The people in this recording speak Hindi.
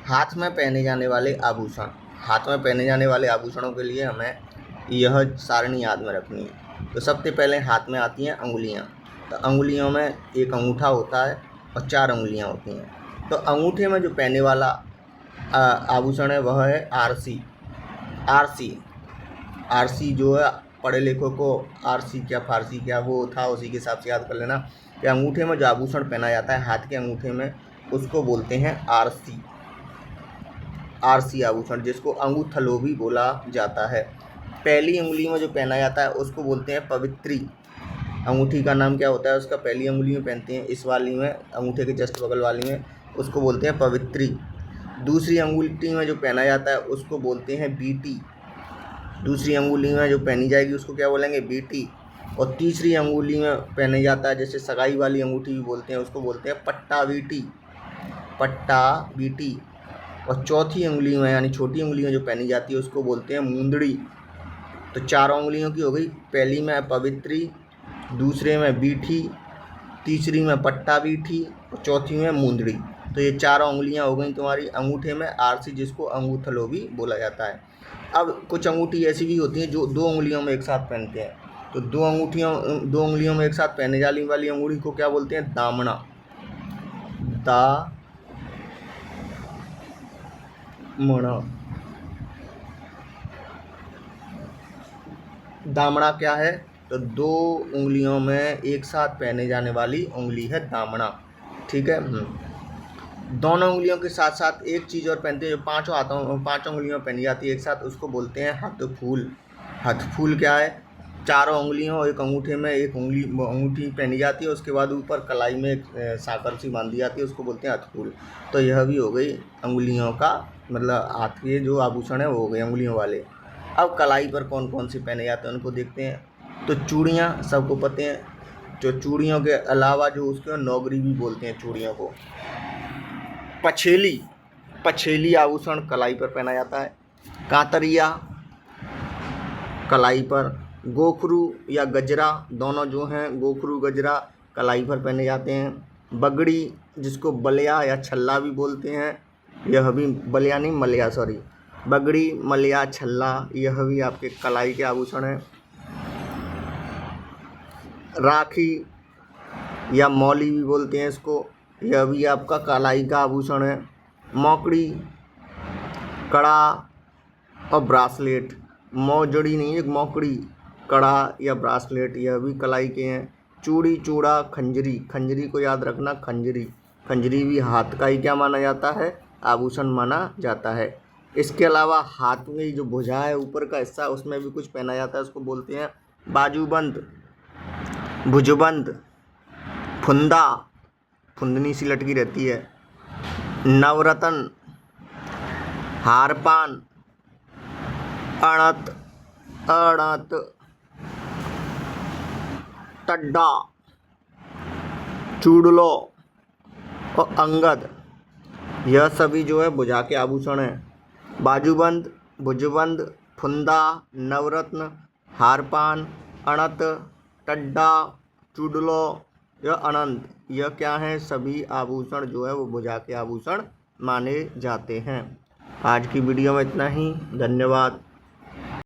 हाथ में पहने जाने वाले आभूषण। हाथ में पहने जाने वाले आभूषणों के लिए हमें यह सारणी याद में रखनी है। तो सबसे पहले हाथ में आती हैं अंगुलियां। तो अंगुलियों में एक अंगूठा होता है और 4 अंगुलियां होती हैं। तो अंगूठे में जो पहने वाला आभूषण है वह है आरसी। आरसी जो है, पढ़े लिखों को आरसी क्या फारसी क्या वो था, उसी के हिसाब से याद कर लेना कि अंगूठे में जो आभूषण पहना जाता है हाथ के अंगूठे में, उसको बोलते हैं आरसी। आरसी आभूषण, जिसको अंगूठलो भी बोला जाता है। पहली उंगली में जो पहना जाता है उसको बोलते हैं पवित्री। अंगूठी का नाम क्या होता है उसका? पहली उंगली में पहनते हैं, इस वाली में, अंगूठे के जस्ट बगल वाली में, उसको बोलते हैं पवित्री। दूसरी अंगूठी में जो पहना जाता है उसको बोलते हैं बीटी। दूसरी अंगुली में जो पहनी जाएगी उसको क्या बोलेंगे? बीटी। और तीसरी अंगुली में पहने जाता है, जैसे सगाई वाली अंगूठी भी बोलते हैं, उसको बोलते हैं पट्टा बीटी। पट्टा बीटी। और चौथी उंगली में यानी छोटी उंगली में जो पहनी जाती है उसको बोलते हैं मुंदड़ी। तो 4 उंगलियों की हो गई। पहली में पवित्री, दूसरे में बीठी, तीसरी में पट्टा बीठी और चौथी में मुंदड़ी। तो ये 4 उंगलियां हो गई तुम्हारी अंगूठे में आरसी, जिसको अंगूठलो भी बोला जाता है। अब कुछ अंगूठी ऐसी भी होती हैं जो 2 उंगलियों में एक साथ पहनते हैं। तो 2 उंगलियों में एक साथ पहने जाने वाली अंगूठी को क्या बोलते हैं? दामना। दामना क्या है? तो 2 उंगलियों में एक साथ पहने जाने वाली उंगली है दामना। ठीक है। दोनों उंगलियों के साथ साथ एक चीज़ और पहनते हैं जो 5 उंगलियों में पहनी जाती है एक साथ, उसको बोलते हैं हथफूल। हथफूल क्या है? 4 उंगलियों और एक अंगूठे में एक अंगूठी पहनी जाती है, उसके बाद ऊपर कलाई में एक साकर सी बांधी जाती है, उसको बोलते हैं हथफूल। तो यह भी हो गई अंगुलियों का, मतलब हाथ के जो आभूषण है वो हो गए अंगुलियों वाले। अब कलाई पर कौन कौन से पहने जाते हैं उनको देखते हैं। तो चूड़ियाँ सबको पता हैं। जो चूड़ियों के अलावा जो उसके नौगरी भी बोलते हैं चूड़ियों को। पछेली आभूषण कलाई पर पहना जाता है। कांतरिया कलाई पर। गोखरू या गजरा, दोनों जो हैं गोखरू गजरा कलाई पर पहने जाते हैं। बगड़ी, जिसको बलिया या छल्ला भी बोलते हैं, यह भी, बलिया नहीं मलिया सॉरी, बगड़ी मलिया छल्ला, यह भी आपके कलाई के आभूषण हैं। राखी या मौली भी बोलते हैं इसको, यह भी आपका कलाई का आभूषण है। मौकड़ी, कड़ा और ब्रासलेट। मौजड़ी नहीं, एक मौकड़ी, कड़ा या ब्रासलेट, यह भी कलाई के हैं। चूड़ी, चूड़ा, खंजरी। खंजरी को याद रखना, खंजरी भी हाथ का ही क्या माना जाता है? आभूषण माना जाता है। इसके अलावा हाथ में जो भुजा है ऊपर का हिस्सा, उसमें भी कुछ पहना जाता है, उसको बोलते हैं बाजूबंद, भुजबंद, फुंदा, फुंदनी सी लटकी रहती है, नवरत्न, हारपान, अणत, टड्डा, चूड़लो और अंगद, यह सभी जो है भुजा के आभूषण हैं। बाजूबंद, भुजबंद, फुंदा, नवरत्न, हारपान, अणत, टड्डा, चूड़लो या अनंत, यह क्या है? सभी आभूषण जो है वो भुजा के आभूषण माने जाते हैं। आज की वीडियो में इतना ही। धन्यवाद।